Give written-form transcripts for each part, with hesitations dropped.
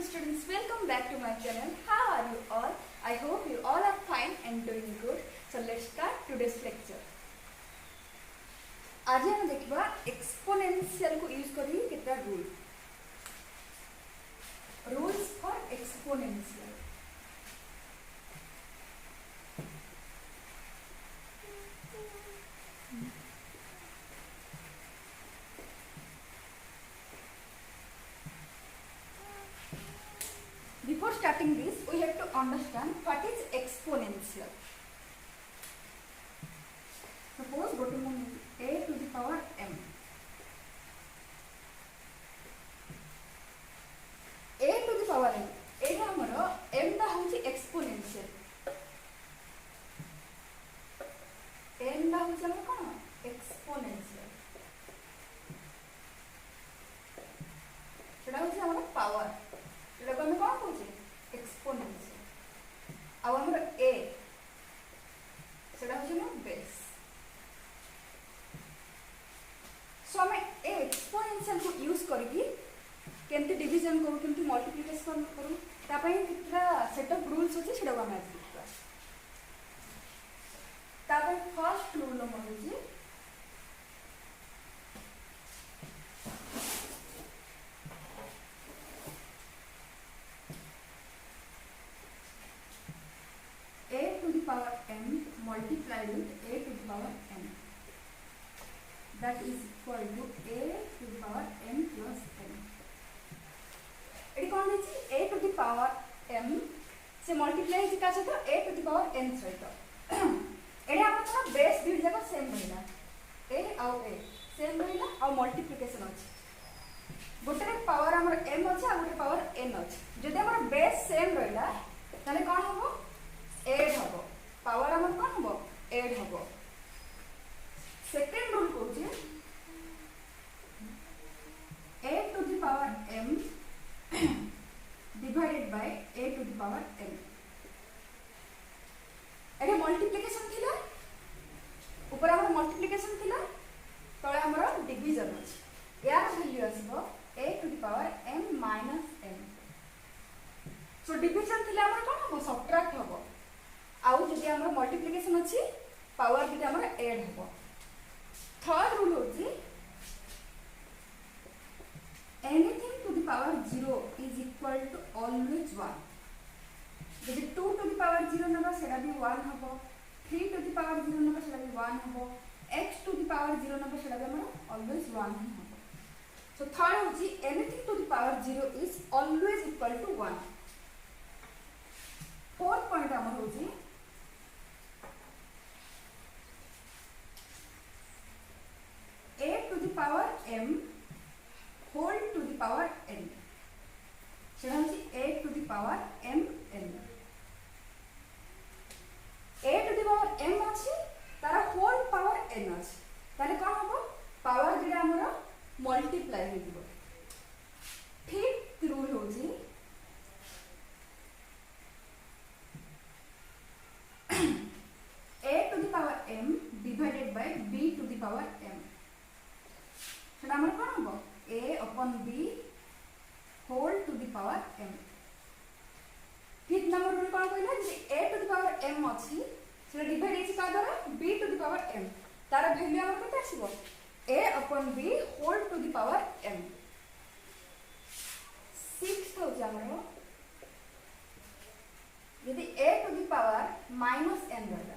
dear students, welcome back to my channel. How are you all? I hope you all are fine and doing good. So let's start today's lecture. आज हम देखबा exponential को use करी केटा rules for exponential. Before starting this, we have to understand what is exponential. Suppose go to a to the power m. a to the power m. एटा हमरो m दा होची exponential. m दा होची हमर कोन exponential. सेटा होची हमर पावर. सेटा को हम कोन कहूची exponential. आ हमर a सेटा होची हमर बेस. सो हमें ए एक्सपोनेंशियल को यूज करके केमती डिवीजन करू केमती मल्टीप्लिकेशन करू तापई कितना सेट ऑफ रूल्स अछि सेटा को हम आज देखबा. तापई फर्स्ट रूल हम होजी a to the power m multiplied with a to the power m. That is equal to a to the power m plus n. एडी कोन अछि a to the power m से मल्टीप्लाई अछि का सहित a to the power n सहित. एडी हमर बेस दुई जगह सेम रहिला a आ a सेम रहिला आ मल्टीप्लिकेशन अछि. गोटे पावर हमर m अछि आ गोटे पावर n अछि. जदि हमर बेस सेम रहिला ताले कोन हबो ऐड हबो. पावर हमर कोन हबो ऐड हबो. सेकेंड रूल कहूँ a to the power m divided by a to the power n. Etah multiplication थिला ऊपर हमर मल्टीप्लिकेशन थिला तळे हमर डिवीजन अछि. यार वैल्यू आसीबो a to the power m minus n. So division थिला हमर कोन हबो सबट्रैक्ट हबो. आउ जदि हमर मल्टीप्लिकेशन अछि पावर बिटा हमर ऐड हबो. थर्ड रूल होची anything to the power 0 is equal to always 1. यदि 2 to the power 0 नबा सेटा भी 1 हबो. 3 to the power 0 नबा सेटा भी 1 हबो. x to the power 0 नबा सेटा भी हमर always 1 ही हबो. सो थर्ड होची anything to the power 0 is always equal to 1. Fourth point हमर होची a to the power m whole to the power n. सेटा होची a to the power m n. a to the power m अछि तारा whole power n अछि. ताले कोन हबो power दिडा हमर multiply हो दिबो. फिफ्थ रूल होची a to the power m divided by b to the power m. सेटा हमर कोन हबो a upon b whole to the power m. Fifth number rule कोन कहला जे a to the power m अछि सेटा डिवाइड अछि का द्वारा b to the power m. तार वैल्यू हमर कते आसीबो a upon b whole to the power m. Sixth हो जामरो यदि a to the power minus n रहला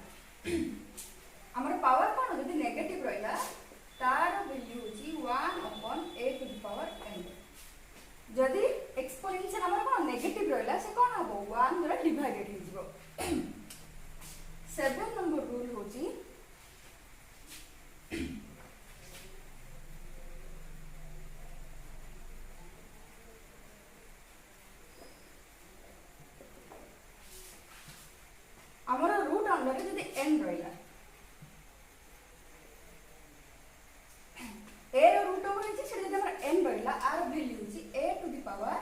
हमर पावर कोन यदि नेगेटिव रहला तार वैल्यू होची 1 upon a to the power n. जदि एक्सपोनेंशियल हमर कोन नेगेटिव रहला से कोन हबो 1 द्वारा डिवाइडेड हो जिवो. 7 नंबर रूल होची हमर रूट अंडर जदि n रहला a रो रूट ओवर अछि सेटा जदि हमर n रहला आर वैल्यू अछि a to the power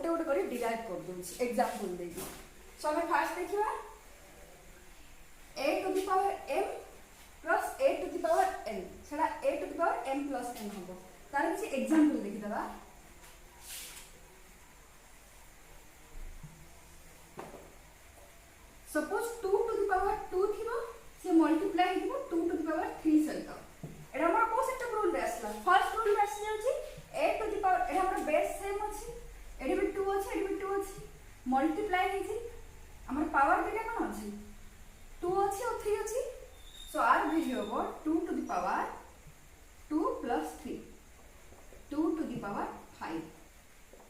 गोटे गोटे कर डिराइव कर दूँ एग्जांपल देगी। सो हमें फास्ट देखा a to the power m plus a to the power n सेटा a to the power m plus n हम तार किसी एग्जांपल देखिदबा। सपोज 2 टू द पावर 2 थिबो से मल्टीप्लाई हिबो 2 टू द पावर 3 सहित एटा हमर को सेट रूल रे आसला फर्स्ट रूल रे आसी जाउची a टू द पावर एटा हमर बेस सेम अछि एडी भी 2 अछि एडी भी 2 अछि मल्टीप्लाई हिची हमर पावर दिले कोन अछि 2 अछि और 3 अछि। सो आर वैल्यू होबो 2 to the power 2 plus 3 2 to the power 5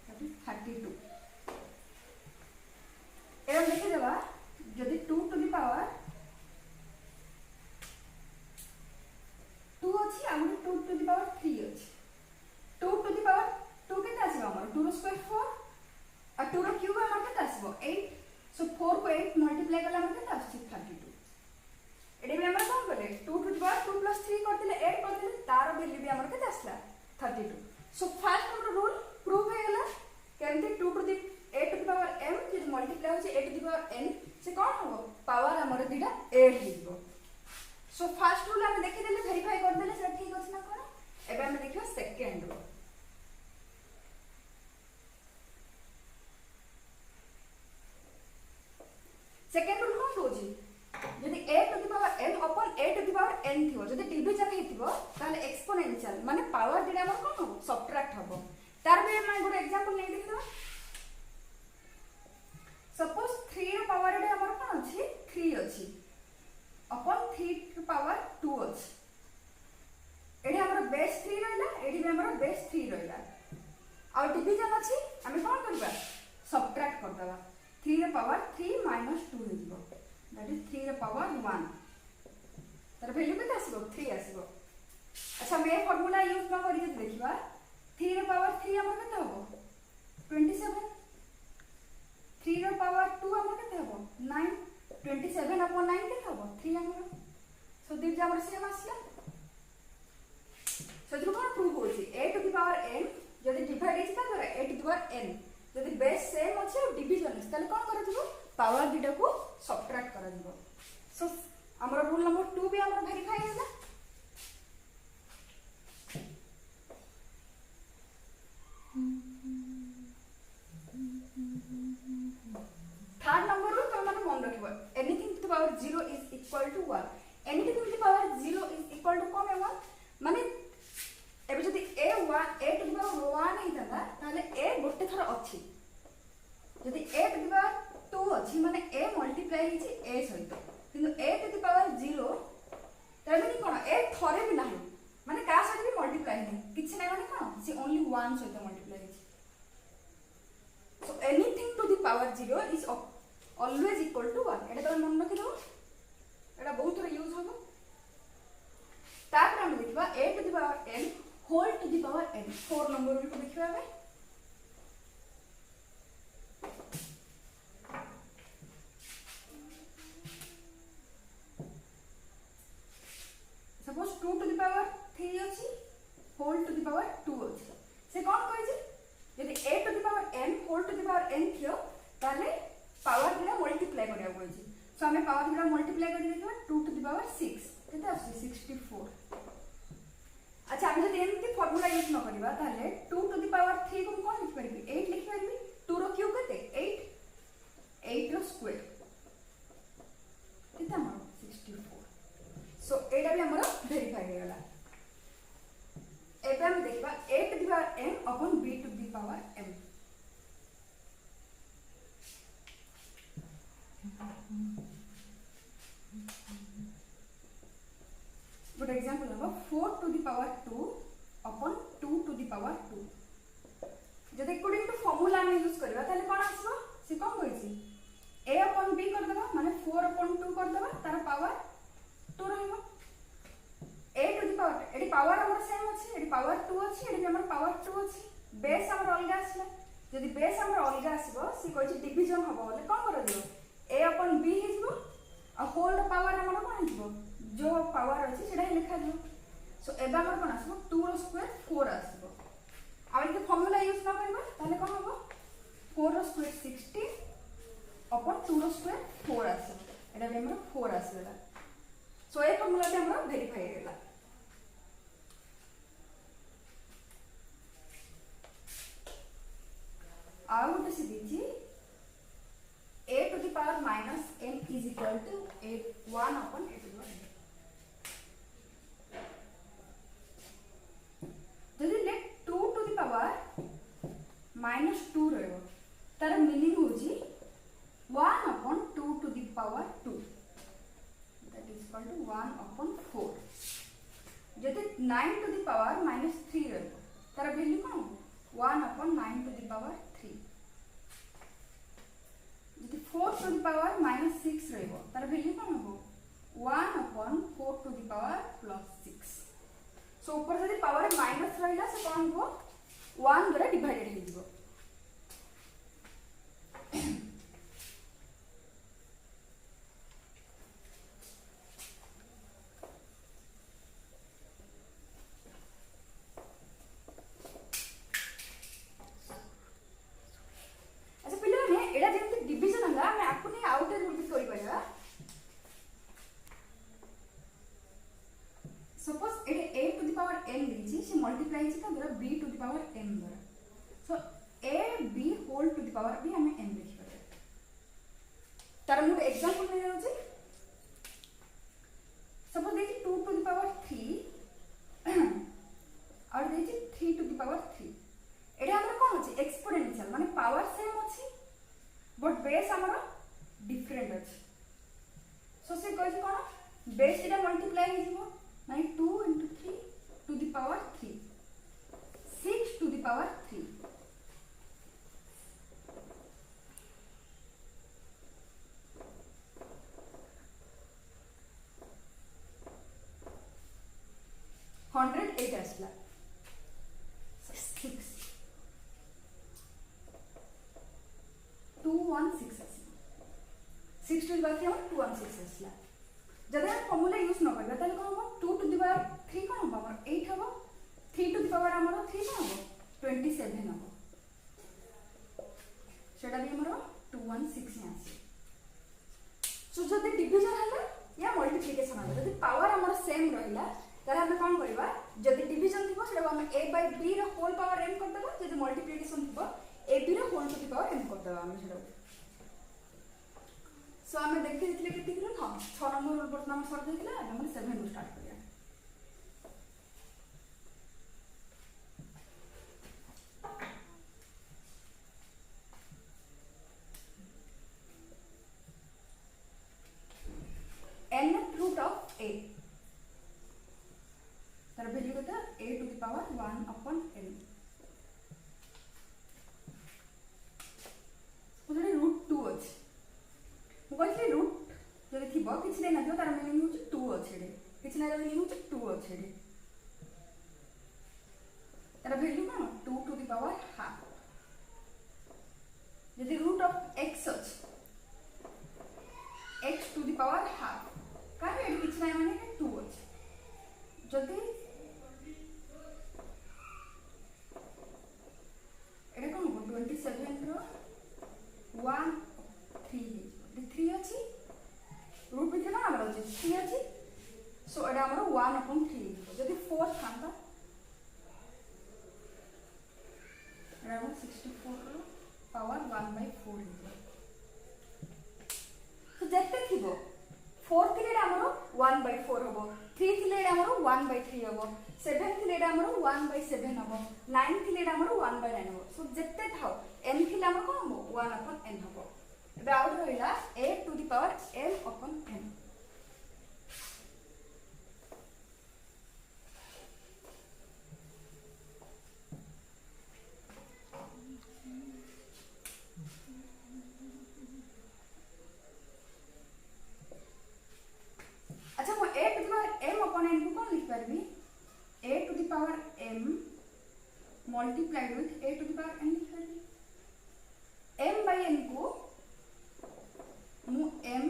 that is 32 एरम लिखि देबा जदि 2 टू द पावर 2 अछि आ 2 टू द पावर 3 अछि 2 टू द पावर 2 केते आसीबो हमर 2 रो स्क्वायर 4 आ 2 रो क्यूब हमर केते आसीबो 8। सो 4 को 8 मल्टीप्लाई करला हमर केते आसी 32 एडे भी हमर कोन करले 2 टू द पावर 2 प्लस 3 कर दिले 8 कर दिले तार वैल्यू भी हमर केते आसला 32। सो फर्स्ट हमर रूल प्रूव हो गेला केमते 2 to the a to the power m जे मल्टीप्लाई होचे a to the power n से कोन हो पावर हमर दिटा 8 हिबो। सो फर्स्ट रूल हम देखि देले वेरीफाई कर देले से ठीक अछि ना कोन। एबे हम देखियो सेकंड रूल। सेकंड रूल कोन होजी यदि a to the power n upon a to the power n थिबो जदि डिविजन हेतिबो ताले एक्सपोनेंशियल माने पावर दिटा हमर कोन हो सबट्रैक्ट हबो। तार बे मैं गुड एग्जांपल नै देखिदो। सपोज 3 रो पावर एडे हमर कोन अछि 3 अछि अपॉन 3 रो पावर 2 अछि एडे हमर बेस 3 रहला एडे भी हमर बेस 3 रहला और डिवीजन अछि हमें कोन करबा सबट्रैक्ट कर देबा 3 रो पावर 3 माइनस 2 हिबो दैट इज 3 रो पावर 1 तार वैल्यू केते आसीबो 3 आसीबो। अच्छा मैं फार्मूला यूज न करी जे देखिबा 3 रो पावर 3 हमर केते होबो 27 3 रो पावर 2 हमर केते होबो 9 27 अपॉन 9 केते होबो 3 हमर। सो दिस हमर सेम आसला। सो जो कोन प्रूव होछि a to the power n जदि डिवाइड इज का करे a to the power n जदि बेस सेम अछि और डिवीजन अछि तले कोन करै दिबो पावर दिटा को सबट्रैक्ट करै दिबो। सो हमर रूल नंबर 2 भी हमर वेरीफाई होला। थर्ड नंबर रूल तुम मन रखिबो anything to the power 0 is equal to 1 anything to the power 0 is equal to कम 1 माने एबे जदि a टू द पावर 1 हिताता ताले a गोटे थर अछि जदि a टू द पावर 2 अछि माने a मल्टीप्लाई हिची a सहित किंतु a टू द पावर 0 तबे कोन a थरे भी नाही माने का सहित भी मल्टीप्लाई नाही किछि नै माने कोन से ओनली 1 सहित मल्टीप्लाई हिची। So anything to the power 0 is always equal to 1 एटा तो मन रखि दो एटा बहुत थोड़ा यूज होबो। तापर हम देखबा a to the power n whole to the power n 4 number को देखबा हमें। सपोज 2 to the power 3 अछि whole to the power 2 अछि से कोन कहै छै यदि a to the power n whole to the power n थियो ताले पावर दिला मल्टीप्लाई करिया होइछि। सो हमें पावर दिला मल्टीप्लाई करि देखबा 2 to the power 6 केते आसी 64। अच्छा हम जदि एमती फार्मूला यूज न करबा ताले 2 to the power 3 को कोन लिख परबी 8 लिख परबी 2 रो क्यूब केते 8 रो स्क्वायर केते हमर 64। सो एटा भी हमर वेरीफाई हो गेला। एबे हम देखबा a to the power n upon b to the power m good example हो 4 to the power 2 upon 2 to the power 2 जदि अकॉर्डिंग टू फार्मूला में यूज करबा ताले कोन आसबो से कोन होइछि a upon b कर देबा माने 4 upon 2 कर देबा तार पावर 2 रहइबो a to the power एडी पावर हमर सेम अछि एडी पावर 2 अछि एडी हमर पावर 2 अछि बेस हमर अलगा आसला जदि बेस हमर अलगा आसीबो से कहै डिवीजन हबो बोले कोन कर दियो a upon b हिजबो आ होल पावर हमर कोन हिजबो जो पावर अछि सेडा लिखा दियो। सो एबा हमर कोन आसीबो 2 रो स्क्वायर 4 आसीबो आ इते फार्मूला यूज न करबा ताले कोन हबो 4 रो स्क्वायर 60 अपन 2 रो स्क्वायर 4 आसे एटा भी हमर 4 आसेला सो ए फार्मूला भी हमर वेरीफाई हेला आ गोटे से दीची a to the power minus n is equal to 1 upon a to the power n जदि late 2 to the power minus 2 रहबो तार मीनिंग होची 1 upon 2 to the power 2 that is equal to 1 upon 4 जदि 9 to the power minus 3 रहबो तार value cone 1 upon 9 to the power 3 जदि 4 to the power minus 6 रहबो तार वैल्यू कोन हो 1 upon 4 to the power plus 6 सो ऊपर जदि पावर माइनस रहिला से कोन हो 1 द्वारा डिवाइडेड हे जिवो अच्छा पिले ने एडा जेंति डिवीजन हला मैं आपने आउटर रूल भी करि परिबा suppose एडे a to the power n लिखी से मल्टीप्लाई छी त b to the power m द्वारा so a b whole to the power भी हमें n लिखि परबे तार मु एग्जांपल ले रहउ छी सपोज देखि 2 to the power 3 और देखि 3 to the power 3 एडा हमरा कोन अछि एक्सपोनेंशियल माने पावर सेम अछि बट बेस हमरा डिफरेंट अछि सो से कहै छै कोन बेस एटा मल्टीप्लाई हे जिवो माने 2 into 3 to the power 3 6 to the power 3 108 आसला 6 216 आसला 6 to the power 3 हम 216 आसला जदि हम फॉर्मूला यूज न करबा ताले कोन हो 2 to the power 3 कोन हो हमर 8 हबो 3 to the power हमर 3 कोन हो 27 हबो सेटा भी हमर 216 आसी सो जदि डिवीजन हला या मल्टीप्लिकेशन हला जदि पावर हमर सेम रहिला ताले हम कोन करबा जदि डिवीजन थिबो सेटा हम a by b रो होल पावर n कर देबा जदि मल्टीप्लिकेशन थिबो a b रो whole to the power n कर देबा हम सेटा सो हमें देखि दिले केति किलो हां 6 नंबर रूल पर नाम सर देथिला हम 7 रू स्टार्ट करिया n root of a तार वैल्यू कता a to the power 1 upon n उधर रूट 2 अछि कहली रूट जदि थिबो किछ नै नथिबो तार मीनिंग होछ 2 अछि किछ नै मीनिंग होछ 2 अछि तार value cone 2 to the power half जदि रूट ऑफ x अछि x to the power half का एड किछ नै माने 2 अछि जदि एटा कोन 27 रो 1 3 3 अछि रूट भी थेना हमर अछि 3 अछि सो एटा हमर 1 upon 3 जदि 4 थांता एटा हमर 64 रो पावर 1/4 हितो तो जत्ते थिबो 4 थिले हमर 1/4 हबो 3 थिले हमर 1/3 हबो 7 थिले हमर 1/7 हबो 9 थिले हमर 1/9 हबो सो जत्ते थाओ n थिले हमर कोन हबो 1 upon n हबो एबे आउट रहिला a to the power m upon n अच्छा मो a to the power m upon n को कोन लिख परबी a to the power m multiplied with a to the power n लिख परबी m by n को मु m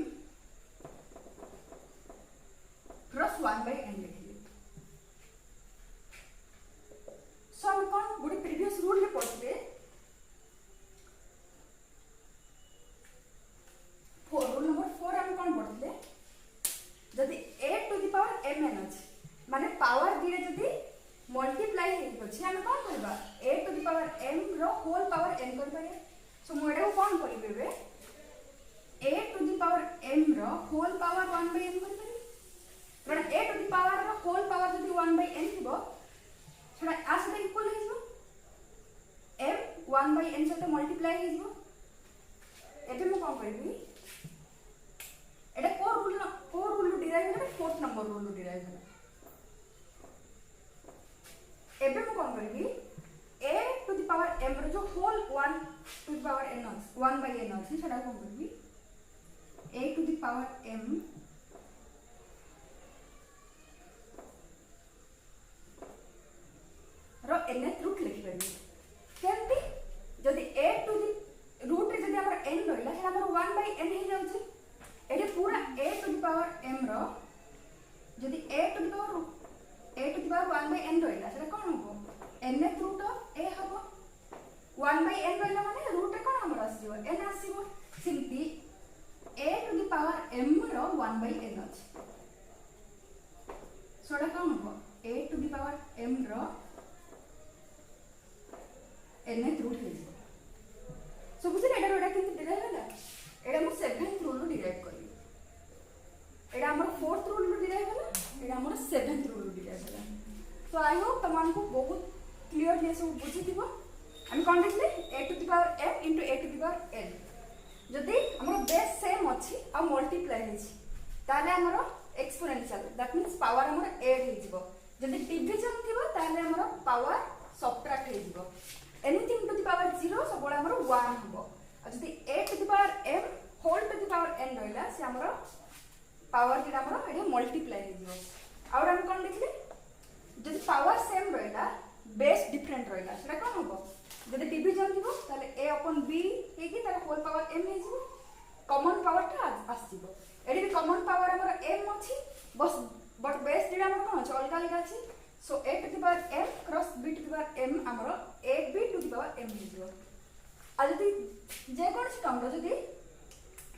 नंबर रूल डिराइव है एबे मु कोन करबी a to the power m रो जो whole 1 to the power n अछि 1 बाय n अछि सेटा कोन करबी a to the power m रो nth रूट लिखि परबी केमती जदि a टू द रूट रे जदि हमर n रहला से हमर 1 बाय n हे जाउछि एटे पूरा a to the power m रो जदि a to the power 1 by n रहला सेटा कोन हो nth रूट ऑफ a हबो 1 बाय n रहला माने रूट रे कोन हमर आसीबो n आसीबो simply a to the power m रो 1 बाय n अछि सोडा कोन हो a to the power m रो nth रूट हे सो बुझे एडा रोडा किंतु डिराइव होला एडा मु 7th रूल रो डिराइव करली एडा हमर 4th रूल रो डिराइव होला एडा हमर 7th रूल रो डिराइव होला सो आई होप तमान को बहुत क्लियरली सब बुझी दिबो हम कोन देखले a to the power m into a to the power n जदि हमर बेस सेम अछि आ मल्टीप्लाई हेछि ताले हमर एक्सपोनेंशियल दैट मींस पावर हमर ऐड हे जिवो जदि डिवीजन थिबो ताले हमर पावर सबट्रैक्ट हे जिवो एनीथिंग टू द पावर 0 सबोला हमर 1 हबो आ जदि a to the power m whole to the power n रहला से हमर पावर के हमर एडे मल्टीप्लाई हे जिवो और हम कोन लिखले जदि पावर सेम रहला बेस डिफरेंट रहला सेटा कोन हबो जदि डिवीजन दिबो ताले a अपन b हे कि ताले होल पावर m हे जिवो कॉमन पावर ता आसीबो एडी भी कॉमन पावर हमर m अछि बस बट बेस डिडा हमर कोन अछि अलगा अलगा अछि so a to the power m cross b to the power m हमर ab to the power m हे जिवो आ जदि जे कोन सी टर्म जदि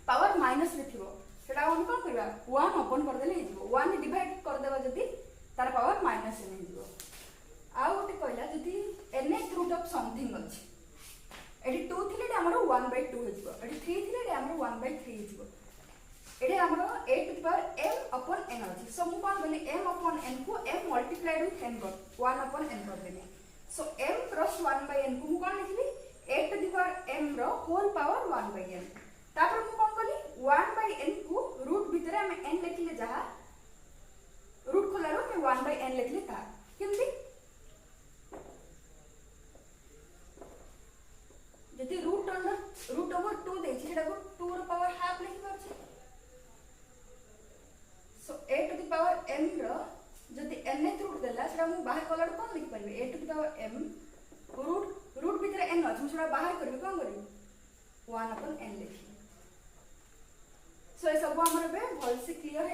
पावर माइनस रे थिबो सेटा हम कोन करबा 1 ओपन कर देले हे जिवो 1 डिवाइड कर देबा जदि तार पावर माइनस n हे जिवो आ ओटे कहला जदि nth रूट ऑफ समथिंग अछि एडी 2 थिले हमर 1 बाय 2 हे जिवो एडी 3 थिले हमर 1 बाय 3 हे जिवो एडे हमर a to the power m upon n अछि सो मु कोन बोली m अपॉन n को m मल्टीप्लाइड विथ n कर 1 अपॉन n कर देनी so m cross 1 by n को मु कोन लिखली a to the power m रो होल पावर 1 बाय n तापर मु कोन कली 1 बाय n को रूट भीतर हम n लिखले जहा रूट खोलारो मैं 1 बाय n लिखले ता केमती जति रूट ओवर 2 दे छी सेटा को 2 रो पावर हाफ लिखि परछि so a to the power m रो जति nth रूट देला सेटा मु बाहर कलर कोन लिखि परबे a to the power m root भीतर n अछि मु सेटा बाहर करबे कोन करबे 1 अपन n लिखि सो ए सब हमर बे भल से क्लियर